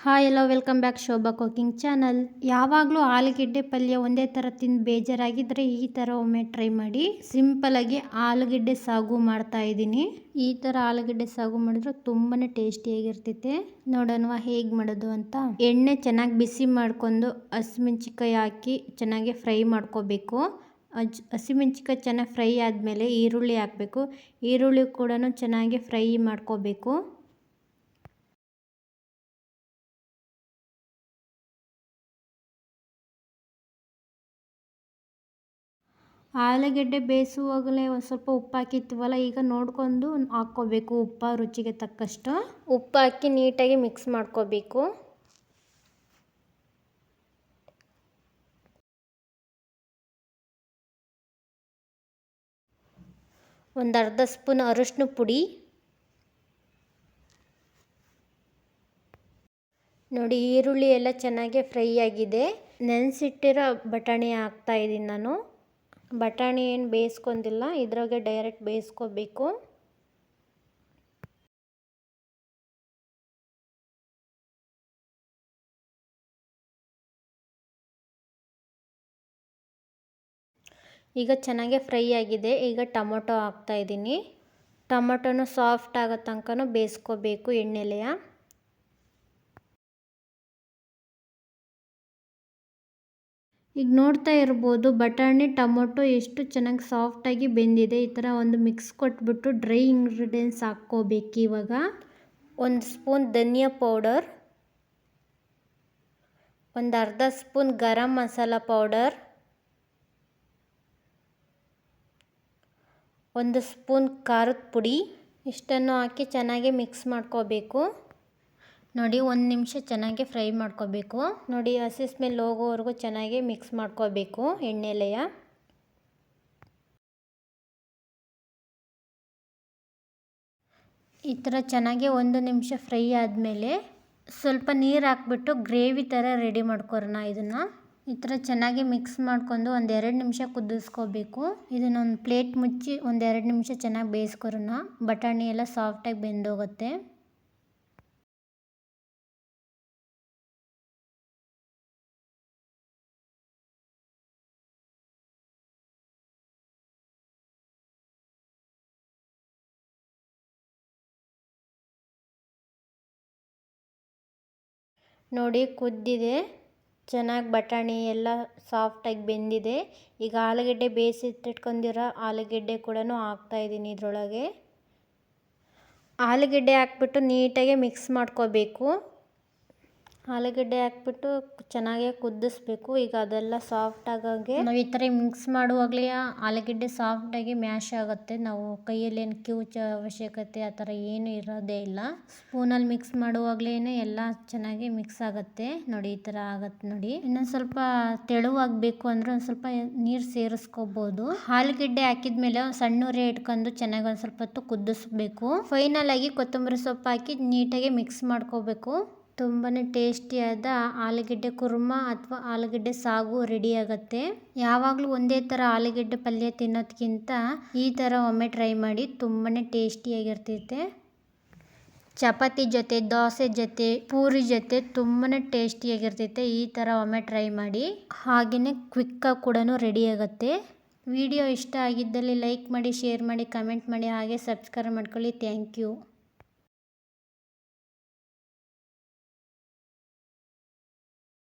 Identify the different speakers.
Speaker 1: Hi hello welcome back Shobha cooking channel. ಯಾವಾಗಲೂ ಆಲೂಗೆಡ್ಡೆ ಪಲ್ಯ ಒಂದೇ ಥರ ತಿಂದು ಬೇಜಾರಾಗಿದ್ದರೆ ಈ ಥರ ಒಮ್ಮೆ ಟ್ರೈ ಮಾಡಿ. ಸಿಂಪಲಾಗಿ ಆಲೂಗೆಡ್ಡೆ ಸಾಗು ಮಾಡ್ತಾ ಇದ್ದೀನಿ. ಈ ಥರ ಆಲೂಗೆಡ್ಡೆ ಸಾಗು ಮಾಡಿದ್ರೆ ತುಂಬಾ ಟೇಸ್ಟಿಯಾಗಿರ್ತೈತೆ. ನೋಡೋಣ ಹೇಗೆ ಮಾಡೋದು ಅಂತ. ಎಣ್ಣೆ ಚೆನ್ನಾಗಿ ಬಿಸಿ ಮಾಡ್ಕೊಂಡು ಹಸಿಮೆಣಸಿನ್ಕಾಯಿ ಹಾಕಿ ಚೆನ್ನಾಗಿ ಫ್ರೈ ಮಾಡ್ಕೋಬೇಕು. ಹಸಿಮೆಣಸಿನ್ಕಾಯಿ ಚೆನ್ನಾಗಿ ಫ್ರೈ ಆದಮೇಲೆ ಈರುಳ್ಳಿ ಹಾಕಬೇಕು. ಈರುಳ್ಳಿ ಕೂಡ ಚೆನ್ನಾಗಿ ಫ್ರೈ ಮಾಡ್ಕೋಬೇಕು. ಆಲೂಗೆಡ್ಡೆ ಬೇಯಿಸುವಾಗಲೇ ಒಂದು ಸ್ವಲ್ಪ ಉಪ್ಪು ಹಾಕಿರ್ತೀವಲ್ಲ, ಈಗ ನೋಡ್ಕೊಂಡು ಹಾಕ್ಕೋಬೇಕು. ಉಪ್ಪು ರುಚಿಗೆ ತಕ್ಕಷ್ಟು ಉಪ್ಪು ಹಾಕಿ ನೀಟಾಗಿ ಮಿಕ್ಸ್ ಮಾಡ್ಕೋಬೇಕು. ಒಂದು ಅರ್ಧ ಸ್ಪೂನ್ ಅರಿಶಿನ ಪುಡಿ ನೋಡಿ. ಈರುಳ್ಳಿ ಎಲ್ಲ ಚೆನ್ನಾಗಿ ಫ್ರೈ ಆಗಿದೆ. ನೆನೆಸಿಟ್ಟಿರೋ ಬಟಾಣಿ ಹಾಕ್ತಾ ಇದ್ದೀನಿ ನಾನು. ಬಟಾಣಿ ಏನು ಬೇಯಿಸ್ಕೊಂಡಿಲ್ಲ, ಇದ್ರಾಗೆ ಡೈರೆಕ್ಟ್ ಬೇಯಿಸ್ಕೋಬೇಕು. ಈಗ ಚೆನ್ನಾಗಿ ಫ್ರೈ ಆಗಿದೆ. ಈಗ ಟೊಮೊಟೊ ಹಾಕ್ತಾ ಇದ್ದೀನಿ. ಟೊಮೊಟೊನು ಸಾಫ್ಟ್ ಆಗೋ ತನಕ ಬೇಯಿಸ್ಕೋಬೇಕು ಎಣ್ಣೆಲೆಯ. ಈಗ ನೋಡ್ತಾ ಇರ್ಬೋದು ಬಟಾಣಿ ಟೊಮೊಟೊ ಎಷ್ಟು ಚೆನ್ನಾಗಿ ಸಾಫ್ಟಾಗಿ ಬೆಂದಿದೆ. ಈ ಥರ ಒಂದು ಮಿಕ್ಸ್ ಕೊಟ್ಬಿಟ್ಟು ಡ್ರೈ ಇಂಗ್ರೀಡಿಯೆಂಟ್ಸ್ ಹಾಕ್ಕೋಬೇಕು. ಇವಾಗ ಒಂದು ಸ್ಪೂನ್ ಧನಿಯಾ ಪೌಡರ್, ಒಂದು ಅರ್ಧ ಸ್ಪೂನ್ ಗರಂ ಮಸಾಲ ಪೌಡರ್, ಒಂದು ಸ್ಪೂನ್ ಖಾರದ ಪುಡಿ, ಇಷ್ಟನ್ನು ಹಾಕಿ ಚೆನ್ನಾಗಿ ಮಿಕ್ಸ್ ಮಾಡ್ಕೋಬೇಕು. ನೋಡಿ, 1 ನಿಮಿಷ ಚೆನ್ನಾಗಿ ಫ್ರೈ ಮಾಡ್ಕೋಬೇಕು. ನೋಡಿ, ಹಸಿ ಸ್ಮೆಲ್ ಹೋಗೋವರೆಗೂ ಚೆನ್ನಾಗಿ ಮಿಕ್ಸ್ ಮಾಡ್ಕೋಬೇಕು ಎಣ್ಣೆಲೆಯ. ಈ ಥರ ಚೆನ್ನಾಗಿ 1 ನಿಮಿಷ ಫ್ರೈ ಆದಮೇಲೆ ಸ್ವಲ್ಪ ನೀರು ಹಾಕ್ಬಿಟ್ಟು ಗ್ರೇವಿ ಥರ ರೆಡಿ ಮಾಡ್ಕೊರೋಣ. ಇದನ್ನು ಈ ಥರ ಚೆನ್ನಾಗಿ ಮಿಕ್ಸ್ ಮಾಡ್ಕೊಂಡು 1-2 ನಿಮಿಷ ಕುದಿಸ್ಕೋಬೇಕು. ಇದನ್ನೊಂದು ಪ್ಲೇಟ್ ಮುಚ್ಚಿ 1-2 ನಿಮಿಷ ಚೆನ್ನಾಗಿ ಬೇಯಿಸ್ಕೊರೋಣ. ಬಟಾಣಿ ಎಲ್ಲ ಸಾಫ್ಟಾಗಿ ಬೆಂದೋಗುತ್ತೆ. ನೋಡಿ, ಕುದ್ದಿದೆ ಚೆನ್ನಾಗಿ, ಬಟಾಣಿ ಎಲ್ಲ ಸಾಫ್ಟಾಗಿ ಬೆಂದಿದೆ. ಈಗ ಆಲೂಗೆಡ್ಡೆ ಬೇಯಿಸಿಟ್ಟಿಟ್ಕೊಂಡಿರೋ ಆಲೂಗೆಡ್ಡೆ ಕೂಡ ಹಾಕ್ತಾಯಿದ್ದೀನಿ ಇದರೊಳಗೆ. ಆಲೂಗೆಡ್ಡೆ ಹಾಕ್ಬಿಟ್ಟು ನೀಟಾಗಿ ಮಿಕ್ಸ್ ಮಾಡ್ಕೋಬೇಕು. ಆಲೂಗೆಡ್ಡೆ ಹಾಕ್ಬಿಟ್ಟು ಚೆನ್ನಾಗಿ ಕುದಿಸ್ಬೇಕು. ಈಗ ಅದೆಲ್ಲ ಸಾಫ್ಟ್ ಆಗಾಗೆ ನಾವು ಈ ಥರ ಮಿಕ್ಸ್ ಮಾಡುವಾಗಲೇ ಆಲೂಗೆಡ್ಡೆ ಸಾಫ್ಟಾಗಿ ಮ್ಯಾಶ್ ಆಗುತ್ತೆ. ನಾವು ಕೈಯಲ್ಲಿ ಏನು ಕಿವುಚೋ ಅವಶ್ಯಕತೆ ಆ ಥರ ಏನೂ ಇರೋದೇ ಇಲ್ಲ. ಸ್ಪೂನಲ್ಲಿ ಮಿಕ್ಸ್ ಮಾಡುವಾಗಲೇ ಎಲ್ಲ ಚೆನ್ನಾಗಿ ಮಿಕ್ಸ್ ಆಗುತ್ತೆ. ನೋಡಿ, ಈ ಥರ ಆಗುತ್ತೆ ನೋಡಿ. ಇನ್ನೊಂದು ಸ್ವಲ್ಪ ತೆಳುವಾಗಬೇಕು ಅಂದರೆ ಒಂದು ಸ್ವಲ್ಪ ನೀರು ಸೇರಿಸ್ಕೋಬೋದು. ಆಲೂಗೆಡ್ಡೆ ಹಾಕಿದ್ಮೇಲೆ ಸಣ್ಣ ಉರಿ ಇಟ್ಕೊಂಡು ಚೆನ್ನಾಗಿ ಒಂದು ಸ್ವಲ್ಪ ಹೊತ್ತು ಕುದಿಸ್ಬೇಕು. ಫೈನಲ್ ಆಗಿ ಕೊತ್ತಂಬರಿ ಸೊಪ್ಪು ಹಾಕಿ ನೀಟಾಗಿ ಮಿಕ್ಸ್ ಮಾಡ್ಕೋಬೇಕು. ತುಂಬಾ ಟೇಸ್ಟಿಯಾದ ಆಲೂಗೆಡ್ಡೆ ಕುರ್ಮಾ ಅಥವಾ ಆಲೂಗೆಡ್ಡೆ ಸಾಗು ರೆಡಿ ಆಗುತ್ತೆ. ಯಾವಾಗಲೂ ಒಂದೇ ಥರ ಆಲೂಗೆಡ್ಡೆ ಪಲ್ಯ ತಿನ್ನೋದಕ್ಕಿಂತ ಈ ಥರ ಒಮ್ಮೆ ಟ್ರೈ ಮಾಡಿ. ತುಂಬಾ ಟೇಸ್ಟಿಯಾಗಿರ್ತೈತೆ. ಚಪಾತಿ ಜೊತೆ, ದೋಸೆ ಜೊತೆ, ಪೂರಿ ಜೊತೆ ತುಂಬಾ ಟೇಸ್ಟಿಯಾಗಿರ್ತೈತೆ. ಈ ಥರ ಒಮ್ಮೆ ಟ್ರೈ ಮಾಡಿ. ಹಾಗೆಯೇ ಕ್ವಿಕ್ಕಾಗಿ ಕೂಡ ರೆಡಿ ಆಗುತ್ತೆ. ವಿಡಿಯೋ ಇಷ್ಟ ಆಗಿದ್ದಲ್ಲಿ ಲೈಕ್ ಮಾಡಿ, ಶೇರ್ ಮಾಡಿ, ಕಮೆಂಟ್ ಮಾಡಿ, ಹಾಗೆ ಸಬ್ಸ್ಕ್ರೈಬ್ ಮಾಡ್ಕೊಳ್ಳಿ. Thank you.